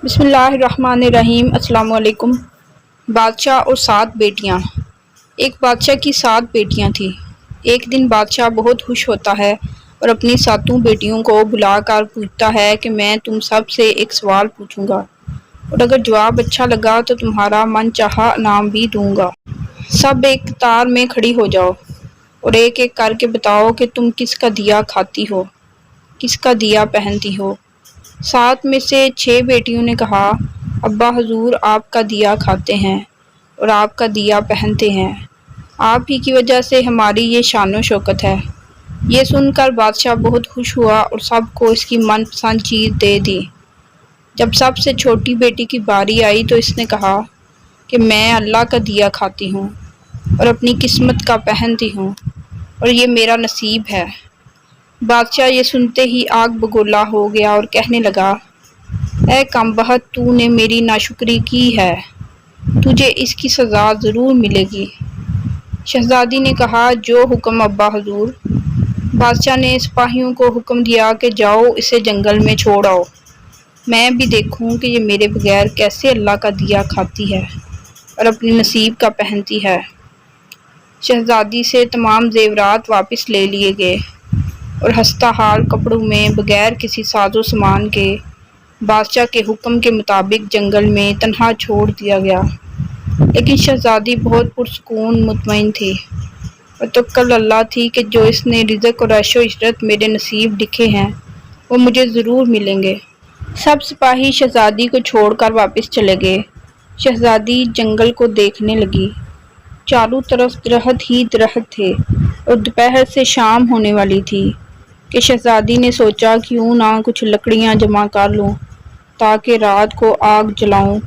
بسم اللہ الرحمن الرحیم۔ السلام علیکم۔ بادشاہ اور 7 بیٹیاں۔ ایک بادشاہ کی 7 بیٹیاں تھیں۔ ایک دن بادشاہ بہت خوش ہوتا ہے اور اپنی 7 بیٹیوں کو بلا کر پوچھتا ہے کہ میں تم سب سے ایک سوال پوچھوں گا اور اگر جواب اچھا لگا تو تمہارا من چاہا انعام بھی دوں گا۔ سب ایک قطار میں کھڑی ہو جاؤ اور ایک ایک کر کے بتاؤ کہ تم کس کا دیا کھاتی ہو، کس کا دیا پہنتی ہو۔ 7 میں سے 6 بیٹیوں نے کہا، ابا حضور آپ کا دیا کھاتے ہیں اور آپ کا دیا پہنتے ہیں، آپ ہی کی وجہ سے ہماری یہ شان و شوکت ہے۔ یہ سن کر بادشاہ بہت خوش ہوا اور سب کو اس کی من پسند چیز دے دی۔ جب سب سے چھوٹی بیٹی کی باری آئی تو اس نے کہا کہ میں اللہ کا دیا کھاتی ہوں اور اپنی قسمت کا پہنتی ہوں اور یہ میرا نصیب ہے۔ بادشاہ یہ سنتے ہی آگ بگولا ہو گیا اور کہنے لگا، اے کم بخت، تو نے میری ناشکری کی ہے، تجھے اس کی سزا ضرور ملے گی۔ شہزادی نے کہا، جو حکم ابا حضور۔ بادشاہ نے سپاہیوں کو حکم دیا کہ جاؤ اسے جنگل میں چھوڑ آؤ، میں بھی دیکھوں کہ یہ میرے بغیر کیسے اللہ کا دیا کھاتی ہے اور اپنے نصیب کا پہنتی ہے۔ شہزادی سے تمام زیورات واپس لے لیے گئے اور خستہ حال کپڑوں میں بغیر کسی ساز و سامان کے بادشاہ کے حکم کے مطابق جنگل میں تنہا چھوڑ دیا گیا۔ لیکن شہزادی بہت پرسکون مطمئن تھی اور توکل اللہ تھی کہ جو اس نے رزق اور عیش و عشرت میرے نصیب لکھے ہیں وہ مجھے ضرور ملیں گے۔ سب سپاہی شہزادی کو چھوڑ کر واپس چلے گئے۔ شہزادی جنگل کو دیکھنے لگی۔ چاروں طرف درخت ہی درخت تھے اور دوپہر سے شام ہونے والی تھی کہ شہزادی نے سوچا کیوں نہ کچھ لکڑیاں جمع کر لوں تاکہ رات کو آگ جلاؤں،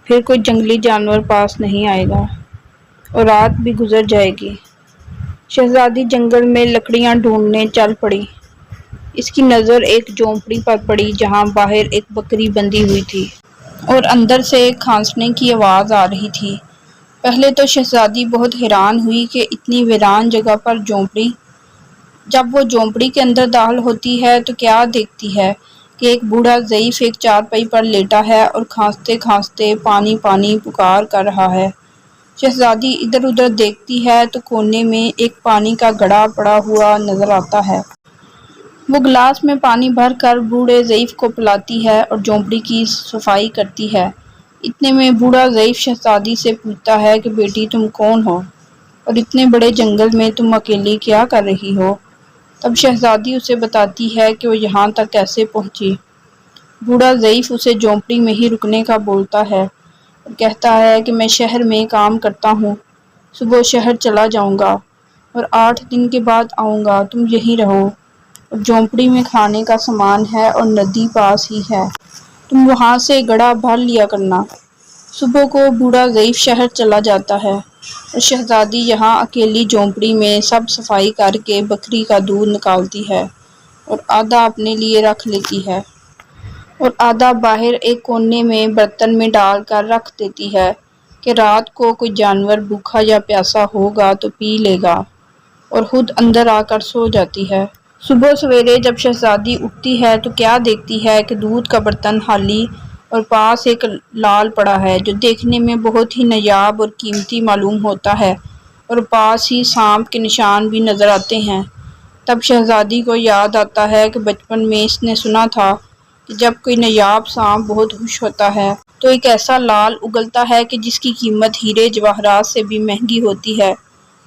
پھر کوئی جنگلی جانور پاس نہیں آئے گا اور رات بھی گزر جائے گی۔ شہزادی جنگل میں لکڑیاں ڈھونڈنے چل پڑی۔ اس کی نظر ایک جھونپڑی پر پڑی جہاں باہر ایک بکری بندھی ہوئی تھی اور اندر سے کھانسنے کی آواز آ رہی تھی۔ پہلے تو شہزادی بہت حیران ہوئی کہ اتنی ویران جگہ پر جھونپڑی۔ جب وہ جھونپڑی کے اندر داخل ہوتی ہے تو کیا دیکھتی ہے کہ ایک بوڑھا ضعیف ایک چارپائی پر لیٹا ہے اور کھانستے کھانستے پانی پانی پکار کر رہا ہے۔ شہزادی ادھر ادھر دیکھتی ہے تو کونے میں ایک پانی کا گھڑا پڑا ہوا نظر آتا ہے۔ وہ گلاس میں پانی بھر کر بوڑھے ضعیف کو پلاتی ہے اور جھونپڑی کی صفائی کرتی ہے۔ اتنے میں بوڑھا ضعیف شہزادی سے پوچھتا ہے کہ بیٹی تم کون ہو اور اتنے بڑے جنگل میں تم اکیلی کیا کر رہی ہو؟ تب شہزادی اسے بتاتی ہے کہ وہ یہاں تک کیسے پہنچی۔ بوڑھا ضعیف اسے جھونپڑی میں ہی رکنے کا بولتا ہے اور کہتا ہے کہ میں شہر میں کام کرتا ہوں، صبح شہر چلا جاؤں گا اور 8 دن کے بعد آؤں گا، تم یہیں رہو اور جھونپڑی میں کھانے کا سامان ہے اور ندی پاس ہی ہے، تم وہاں سے گھڑا بھر لیا کرنا۔ صبح کو بوڑھا ضعیف شہر چلا جاتا ہے اور شہزادی یہاں اکیلی جھونپڑی میں سب صفائی کر کے بکری کا دودھ نکالتی ہے اور آدھا اپنے لیے رکھ لیتی ہے اور آدھا باہر ایک کونے میں برتن میں ڈال کر رکھ دیتی ہے کہ رات کو کوئی جانور بھوکا یا پیاسا ہوگا تو پی لے گا، اور خود اندر آ کر سو جاتی ہے۔ صبح سویرے جب شہزادی اٹھتی ہے تو کیا دیکھتی ہے کہ دودھ کا برتن خالی اور پاس ایک لال پڑا ہے جو دیکھنے میں بہت ہی نایاب اور قیمتی معلوم ہوتا ہے اور پاس ہی سانپ کے نشان بھی نظر آتے ہیں۔ تب شہزادی کو یاد آتا ہے کہ بچپن میں اس نے سنا تھا کہ جب کوئی نایاب سانپ بہت خوش ہوتا ہے تو ایک ایسا لال اگلتا ہے کہ جس کی قیمت ہیرے جواہرات سے بھی مہنگی ہوتی ہے۔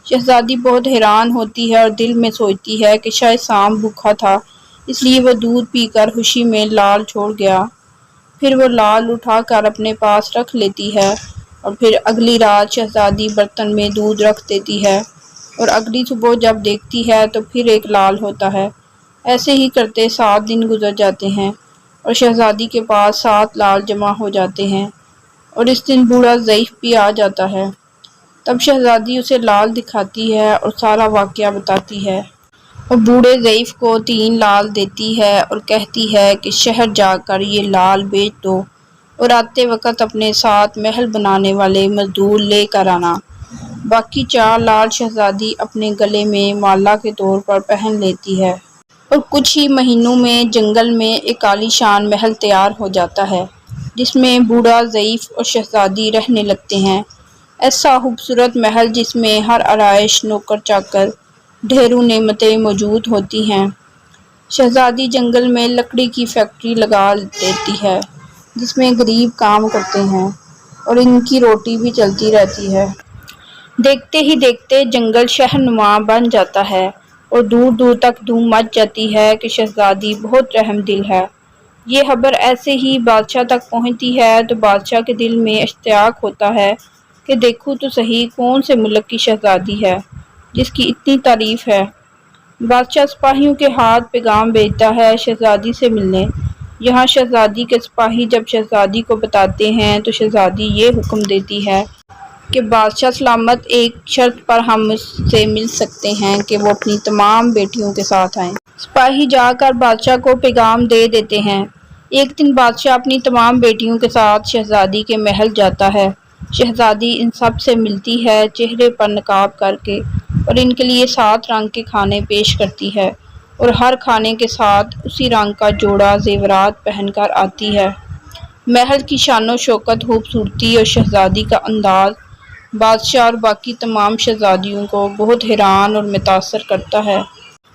شہزادی بہت حیران ہوتی ہے اور دل میں سوچتی ہے کہ شاید سانپ بھوکا تھا اس لیے وہ دودھ پی کر خوشی میں لال چھوڑ گیا۔ پھر وہ لال اٹھا کر اپنے پاس رکھ لیتی ہے اور پھر اگلی رات شہزادی برتن میں دودھ رکھ دیتی ہے اور اگلی صبح جب دیکھتی ہے تو پھر ایک لال ہوتا ہے۔ ایسے ہی کرتے 7 دن گزر جاتے ہیں اور شہزادی کے پاس 7 لال جمع ہو جاتے ہیں اور اس دن بوڑھا ضعیف بھی آ جاتا ہے۔ تب شہزادی اسے لال دکھاتی ہے اور سارا واقعہ بتاتی ہے اور بوڑھے ضعیف کو 3 لال دیتی ہے اور کہتی ہے کہ شہر جا کر یہ لال بیچ دو اور آتے وقت اپنے ساتھ محل بنانے والے مزدور لے کر آنا۔ باقی 4 لال شہزادی اپنے گلے میں مالا کے طور پر پہن لیتی ہے اور کچھ ہی مہینوں میں جنگل میں ایک عالی شان محل تیار ہو جاتا ہے۔ جس میں بوڑھا، ضعیف اور شہزادی رہنے لگتے ہیں۔ ایسا خوبصورت محل جس میں ہر آرائش، نوکر چاکر، ڈھیروں نعمتیں موجود ہوتی ہیں۔ شہزادی جنگل میں لکڑی کی فیکٹری لگا دیتی ہے جس میں غریب کام کرتے ہیں اور ان کی روٹی بھی چلتی رہتی ہے۔ دیکھتے ہی دیکھتے جنگل شہر نما بن جاتا ہے اور دور دور تک دھوم مچ جاتی ہے کہ شہزادی بہت رحم دل ہے۔ یہ خبر ایسے ہی بادشاہ تک پہنچتی ہے تو بادشاہ کے دل میں اشتیاق ہوتا ہے کہ دیکھوں تو صحیح کون سے ملک کی شہزادی ہے جس کی اتنی تعریف ہے۔ بادشاہ سپاہیوں کے ہاتھ پیغام بھیجتا ہے شہزادی سے ملنے۔ یہاں شہزادی کے سپاہی جب شہزادی کو بتاتے ہیں تو شہزادی یہ حکم دیتی ہے کہ بادشاہ سلامت، ایک شرط پر ہم اس سے مل سکتے ہیں کہ وہ اپنی تمام بیٹیوں کے ساتھ آئیں۔ سپاہی جا کر بادشاہ کو پیغام دے دیتے ہیں۔ ایک دن بادشاہ اپنی تمام بیٹیوں کے ساتھ شہزادی کے محل جاتا ہے۔ شہزادی ان سب سے ملتی ہے چہرے پر نقاب کر کے اور ان کے لیے 7 رنگ کے کھانے پیش کرتی ہے اور ہر کھانے کے ساتھ اسی رنگ کا جوڑا زیورات پہن کر آتی ہے۔ محل کی شان و شوکت، خوبصورتی اور شہزادی کا انداز بادشاہ اور باقی تمام شہزادیوں کو بہت حیران اور متاثر کرتا ہے۔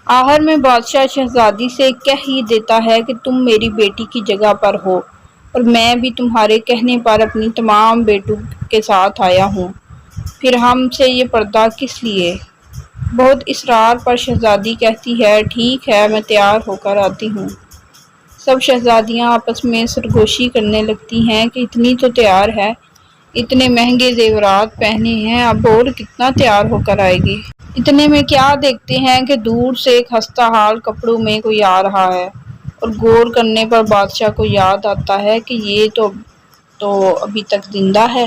آخر میں بادشاہ شہزادی سے کہہ ہی دیتا ہے کہ تم میری بیٹی کی جگہ پر ہو اور میں بھی تمہارے کہنے پر اپنی تمام بیٹوں کے ساتھ آیا ہوں، پھر ہم سے یہ پردہ کس لیے؟ بہت اصرار پر شہزادی کہتی ہے ٹھیک ہے، میں تیار ہو کر آتی ہوں۔ سب شہزادیاں آپس میں سرگوشی کرنے لگتی ہیں کہ اتنی تو تیار ہے، اتنے مہنگے زیورات پہنے ہیں، اب اور کتنا تیار ہو کر آئے گی۔ اتنے میں کیا دیکھتے ہیں کہ دور سے ایک خستہ حال کپڑوں میں کوئی آ رہا ہے اور غور کرنے پر بادشاہ کو یاد آتا ہے کہ یہ تو ابھی تک زندہ ہے۔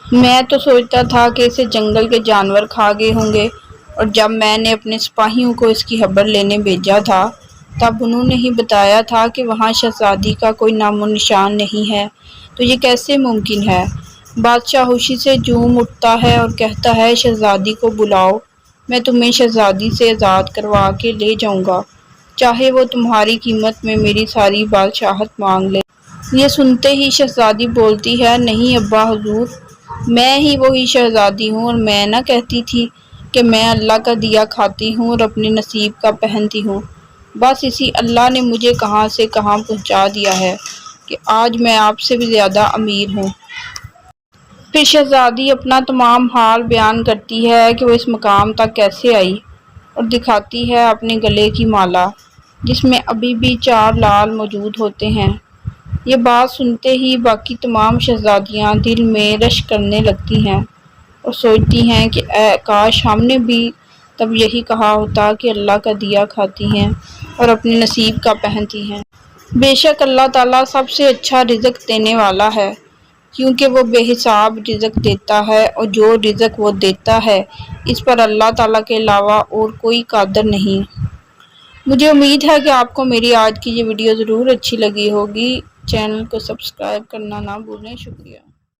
میں تو سوچتا تھا کہ اسے جنگل کے جانور کھا گئے ہوں گے، اور جب میں نے اپنے سپاہیوں کو اس کی خبر لینے بھیجا تھا تب انہوں نے ہی بتایا تھا کہ وہاں شہزادی کا کوئی نام و نشان نہیں ہے، تو یہ کیسے ممکن ہے؟ بادشاہ خوشی سے جھوم اٹھتا ہے اور کہتا ہے شہزادی کو بلاؤ، میں تمہیں شہزادی سے آزاد کروا کے لے جاؤں گا، چاہے وہ تمہاری قیمت میں میری ساری بادشاہت مانگ لے۔ یہ سنتے ہی شہزادی بولتی ہے نہیں ابا حضور، میں ہی وہی شہزادی ہوں، اور میں نہ کہتی تھی کہ میں اللہ کا دیا کھاتی ہوں اور اپنے نصیب کا پہنتی ہوں، بس اسی اللہ نے مجھے کہاں سے کہاں پہنچا دیا ہے کہ آج میں آپ سے بھی زیادہ امیر ہوں۔ پھر شہزادی اپنا تمام حال بیان کرتی ہے کہ وہ اس مقام تک کیسے آئی اور دکھاتی ہے اپنے گلے کی مالا جس میں ابھی بھی 4 لعل موجود ہوتے ہیں۔ یہ بات سنتے ہی باقی تمام شہزادیاں دل میں رشک کرنے لگتی ہیں اور سوچتی ہیں کہ اے کاش ہم نے بھی تب یہی کہا ہوتا کہ اللہ کا دیا کھاتی ہیں اور اپنے نصیب کا پہنتی ہیں۔ بے شک اللہ تعالیٰ سب سے اچھا رزق دینے والا ہے، کیونکہ وہ بے حساب رزق دیتا ہے، اور جو رزق وہ دیتا ہے اس پر اللہ تعالیٰ کے علاوہ اور کوئی قادر نہیں۔ مجھے امید ہے کہ آپ کو میری آج کی یہ ویڈیو ضرور اچھی لگی ہوگی۔ چینل کو سبسکرائب کرنا نہ بھولیں۔ شکریہ۔